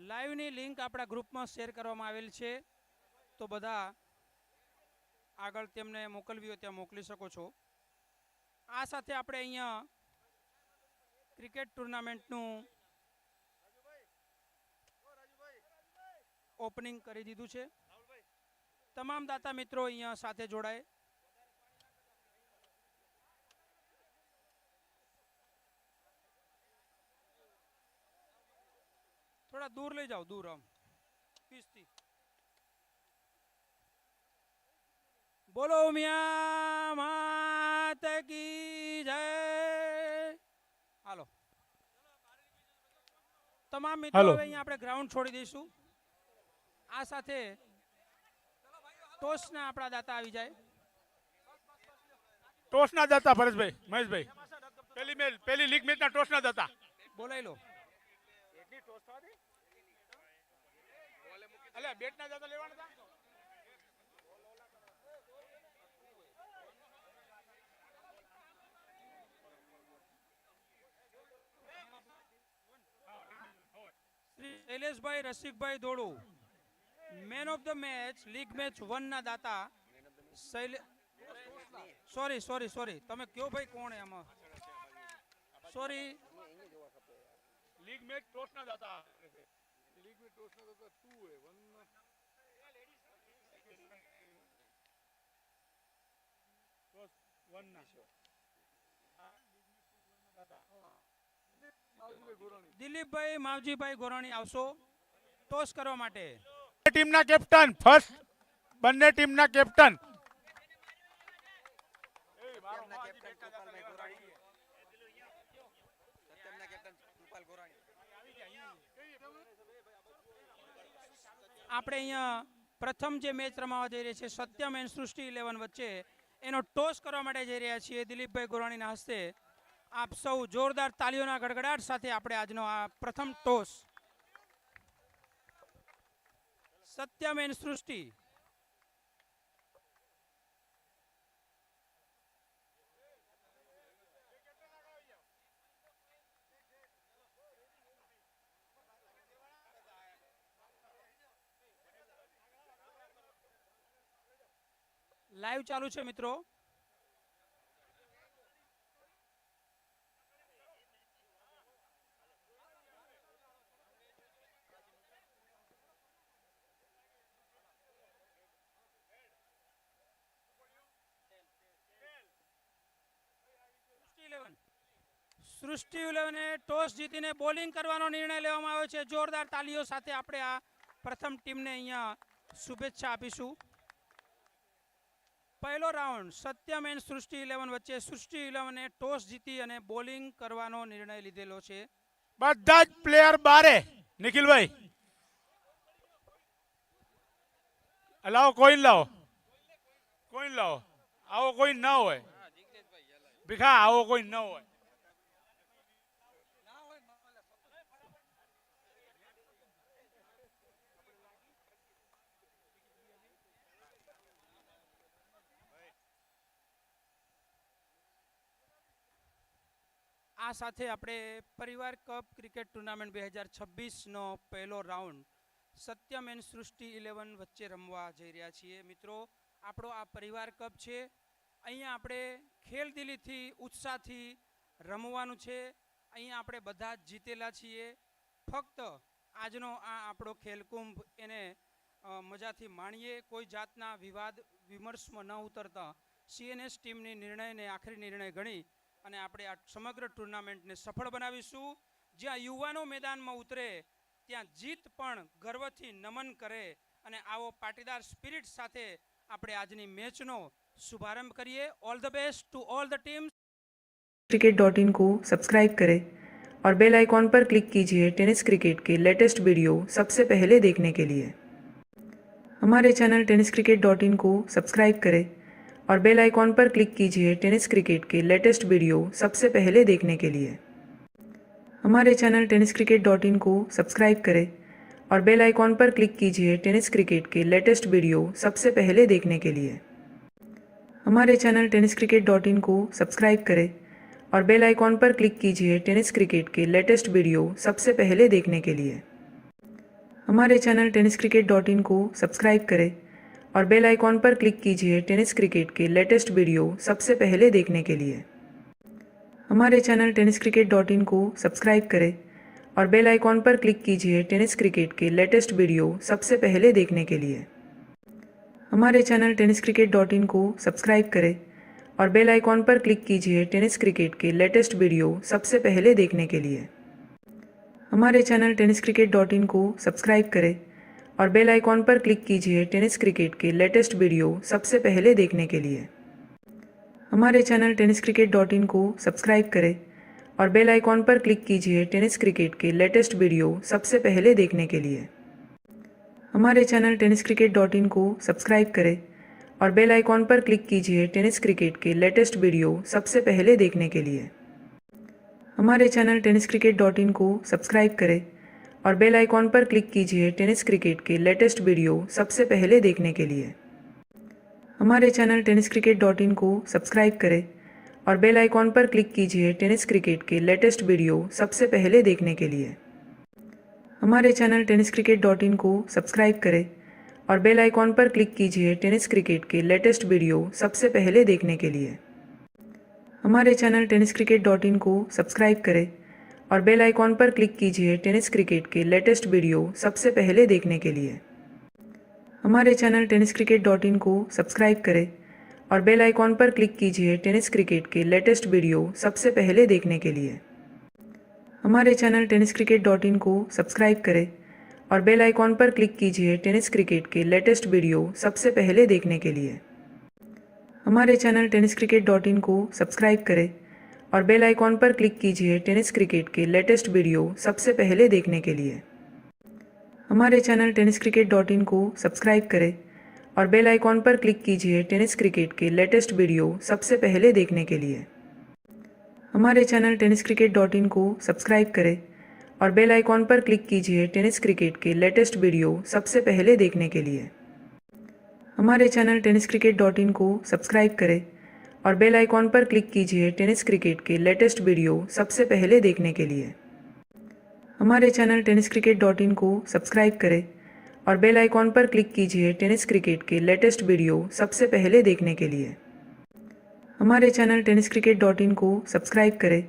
લાઈવની link આપણા ગ્રુપમાં share કરવામાં આવેલ છે, તો બધા આગળ તેમને મોકલવી હોય ત્યાં મોકલી શકો છો. આ સાથે આપણે અહીંયા ક્રિકેટ ટુર્નામેન્ટનું ઓપનિંગ કરી દીધું છે. તમામ દાતા મિત્રો અહીંયા સાથે જોડાય. થોડા દૂર લઈ જાઓ, દૂર આમ પીસથી. બોલો મિયા માત કી જય. હાલો તમામ મિત્રો, હવે અહીંયા આપણે ગ્રાઉન્ડ છોડી દઈશું. આ સાથે ટોસના આપણા દાતા આવી જાય. ટોસના દાતા પરેશભાઈ, મહેશભાઈ, પહેલી લીગ મેચના ટોસના દાતા બોલાવી લો. અલ્યા બેટના દાતા લેવાના હતા. Shri Shaileshbhai Rasikbhai Dholu, man of the match, league match 1 ના દાતા. સોરી તમે કયો ભાઈ કોણ એમાં? સોરી, લીગ મેચ ટોસના દાતા. લીગ મેચ ટોસના દાતા 2 है 1 ના દિલીપભાઈ માવજીભાઈ ગોરાણી આવશો ટોસ કરવા માટે. ટીમના કેપ્ટન, ફર્સ્ટ બંને ટીમના કેપ્ટન. આપણે અહીંયા પ્રથમ જે મેચ રમાવા જઈ રહી છે સત્યમ એન્ડ સૃષ્ટિ 11 વચ્ચે, એનો ટોસ કરવા માટે જઈ રહ્યા છીએ દિલીપભાઈ ગોરાણીના હસ્તે. આપ સૌ જોરદાર તાલીઓના ગડગડાટ સાથે આપણે આજનો આ પ્રથમ ટોસ સત્યમ એન્ડ સૃષ્ટિ. લાઈવ ચાલુ છે મિત્રો. સૃષ્ટિ 11 ટોસ જીતીને બોલિંગ કરવાનો નિર્ણય લેવામાં આવ્યો છે. જોરદાર તાલીઓ સાથે આપણે આ પ્રથમ ટીમને અહીંયા શુભેચ્છા આપીશું. પહેલો રાઉન્ડ સત્યમ એન્ડ સૃષ્ટિ 11 વચ્ચે. સૃષ્ટિ 11 ટોસ જીતી અને બોલિંગ કરવાનો નિર્ણય લીધેલો છે. બધા જ પ્લેયર બારે. નિખિલભાઈ લાવો, કોઈન લાવો, કોઈન લાવો. આવો કોઈ ના હોય ભીખા, આવો કોઈ ન હોય. આ સાથે આપણે પરિવાર કપ ક્રિકેટ ટુર્નામેન્ટ 2026નો પહેલો રાઉન્ડ સત્યમ એન્ડ સૃષ્ટિ 11 વચ્ચે રમવા જઈ રહ્યા છીએ. મિત્રો, આપણો આ પરિવાર કપ છે. અહીંયા આપણે ખેલદિલીથી, ઉત્સાહથી રમવાનું છે. અહીંયા આપણે બધા જ જીતેલા છીએ. ફક્ત આજનો આ આપણો ખેલકુંભ એને મજાથી માણીએ. કોઈ જાતના વિવાદ વિમર્શમાં ન ઉતરતા CNS ટીમની નિર્ણયને આખરી નિર્ણય ગણી અને આપણે આ સમગ્ર ટુર્નામેન્ટને સફળ બનાવીશું. જ્યાં યુવાનો મેદાનમાં ઉતરે ત્યાં જીત પણ ગર્વથી નમન કરે. અને આવો પાટીદાર સ્પિરિટ સાથે આપણે આજની મેચનો शुभारंभ करिए. All the best to all the teams. cricket.in को सब्सक्राइब करें और बेल आइकॉन पर क्लिक कीजिए टेनिस क्रिकेट के लेटेस्ट वीडियो सबसे पहले देखने के लिए. हमारे चैनल tenniscricket.in को सब्सक्राइब करें और बेल आइकॉन पर क्लिक कीजिए टेनिस क्रिकेट के लेटेस्ट वीडियो सबसे पहले देखने के लिए. हमारे चैनल tenniscricket.in को सब्सक्राइब करें और बेल आइकॉन पर क्लिक कीजिए टेनिस क्रिकेट के लेटेस्ट वीडियो सबसे पहले देखने के लिए. हमारे चैनल tenniscricket.in को सब्सक्राइब करें और बेल आइकॉन पर क्लिक कीजिए टेनिस क्रिकेट के लेटेस्ट वीडियो सबसे पहले देखने के लिए. हमारे channel tennis cricket dot in को सब्सक्राइब करें और बेल आइकॉन पर क्लिक कीजिए टेनिस क्रिकेट के लेटेस्ट वीडियो सबसे पहले देखने के लिए। हमारे channel tennis cricket dot in को सब्सक्राइब करें और बेल आइकॉन पर क्लिक कीजिए टेनिस क्रिकेट के लेटेस्ट वीडियो सबसे पहले देखने के लिए। हमारे channel tennis cricket dot in को सब्सक्राइब करें और बेल आइकॉन पर क्लिक कीजिए टेनिस क्रिकेट के लेटेस्ट वीडियो सबसे पहले देखने के लिए। हमारे channel tennis cricket dot in को सब्सक्राइब करें और बेल आइकॉन पर क्लिक कीजिए टेनिस क्रिकेट के लेटेस्ट वीडियो सबसे पहले देखने के लिए। हमारे channel tennis cricket dot in को सब्सक्राइब करें और बेल आइकॉन पर क्लिक कीजिए टेनिस क्रिकेट के लेटेस्ट वीडियो सबसे पहले देखने के लिए। हमारे channel tennis cricket dot in को सब्सक्राइब करें और बेल आइकॉन पर क्लिक कीजिए टेनिस क्रिकेट के लेटेस्ट वीडियो सबसे पहले देखने के लिए। हमारे channel tennis cricket dot in को सब्सक्राइब करें और बेल आइकॉन पर क्लिक कीजिए टेनिस क्रिकेट के लेटेस्ट वीडियो सबसे पहले देखने के लिए। हमारे channel tennis cricket dot in को सब्सक्राइब करें और बेल आइकॉन पर क्लिक कीजिए टेनिस क्रिकेट के लेटेस्ट वीडियो सबसे पहले देखने के लिए। हमारे channel tennis cricket dot in को सब्सक्राइब करें और बेल आइकॉन पर क्लिक कीजिए टेनिस क्रिकेट के लेटेस्ट वीडियो सबसे पहले देखने के लिए। हमारे channel tennis cricket dot in को सब्सक्राइब करें और बेल आइकॉन पर क्लिक कीजिए टेनिस क्रिकेट के लेटेस्ट वीडियो सबसे पहले देखने के लिए। हमारे channel tennis cricket dot in को सब्सक्राइब करें और बेल आइकॉन पर क्लिक कीजिए टेनिस क्रिकेट के लेटेस्ट वीडियो सबसे पहले देखने के लिए। हमारे channel tennis cricket dot in को सब्सक्राइब करें और बेल आइकॉन पर क्लिक कीजिए टेनिस क्रिकेट के लेटेस्ट वीडियो सबसे पहले देखने के लिए। हमारे channel tennis cricket dot in को सब्सक्राइब करें और बेल आइकॉन पर क्लिक कीजिए टेनिस क्रिकेट के लेटेस्ट वीडियो सबसे पहले देखने के लिए। हमारे channel tennis cricket dot in को सब्सक्राइब करें और बेल आइकॉन पर क्लिक कीजिए टेनिस क्रिकेट के लेटेस्ट वीडियो सबसे पहले देखने के लिए। हमारे channel tennis cricket dot in को सब्सक्राइब करें और बेल आइकॉन पर क्लिक कीजिए टेनिस क्रिकेट के लेटेस्ट वीडियो सबसे पहले देखने के लिए। हमारे channel tennis cricket dot in को सब्सक्राइब करें और बेल आइकॉन पर क्लिक कीजिए टेनिस क्रिकेट के लेटेस्ट वीडियो सबसे पहले देखने के लिए। हमारे channel tennis cricket dot in को सब्सक्राइब करें और बेल आइकॉन पर क्लिक कीजिए टेनिस क्रिकेट के लेटेस्ट वीडियो सबसे पहले देखने के लिए। हमारे channel tennis cricket dot in को सब्सक्राइब करें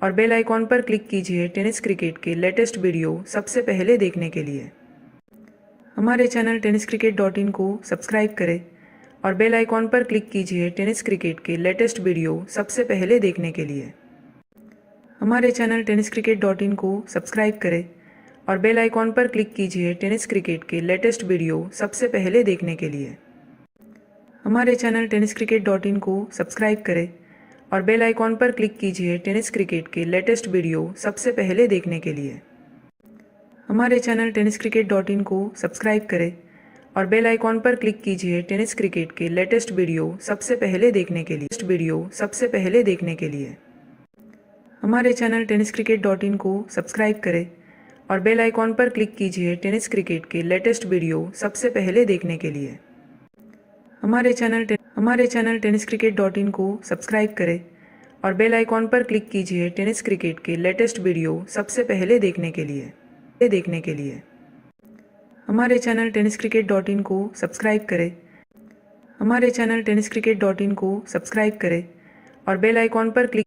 और बेल आइकॉन पर क्लिक कीजिए टेनिस क्रिकेट के लेटेस्ट वीडियो सबसे पहले देखने के लिए। हमारे channel tennis cricket dot in को सब्सक्राइब करें और बेल आइकॉन पर क्लिक कीजिए टेनिस क्रिकेट के लेटेस्ट वीडियो सबसे पहले देखने के लिए। हमारे channel tennis cricket dot in को सब्सक्राइब करें और बेल आइकॉन पर क्लिक कीजिए टेनिस क्रिकेट के लेटेस्ट वीडियो सबसे पहले देखने के लिए। हमारे channel tennis cricket dot in को सब्सक्राइब करें और बेल आइकॉन पर क्लिक कीजिए टेनिस क्रिकेट के लेटेस्ट वीडियो सबसे पहले देखने के लिए। हमारे channel tennis cricket dot in को सब्सक्राइब करें और बेल आइकॉन पर क्लिक कीजिए टेनिस क्रिकेट के लेटेस्ट वीडियो सबसे पहले देखने के लिए। वीडियो सबसे पहले देखने के लिए। हमारे channel tennis cricket dot in को सब्सक्राइब करें और बेल आइकॉन पर क्लिक कीजिए टेनिस क्रिकेट के लेटेस्ट वीडियो सबसे पहले देखने के लिए। हमारे channel tennis cricket dot in को सब्सक्राइब करें और बेल आइकॉन पर क्लिक कीजिए टेनिस क्रिकेट के लेटेस्ट वीडियो सबसे पहले देखने के लिए। हमारे channel tennis cricket dot in को सब्सक्राइब करें। हमारे channel tennis cricket dot in को सब्सक्राइब करें और बेल आइकॉन पर क्लिक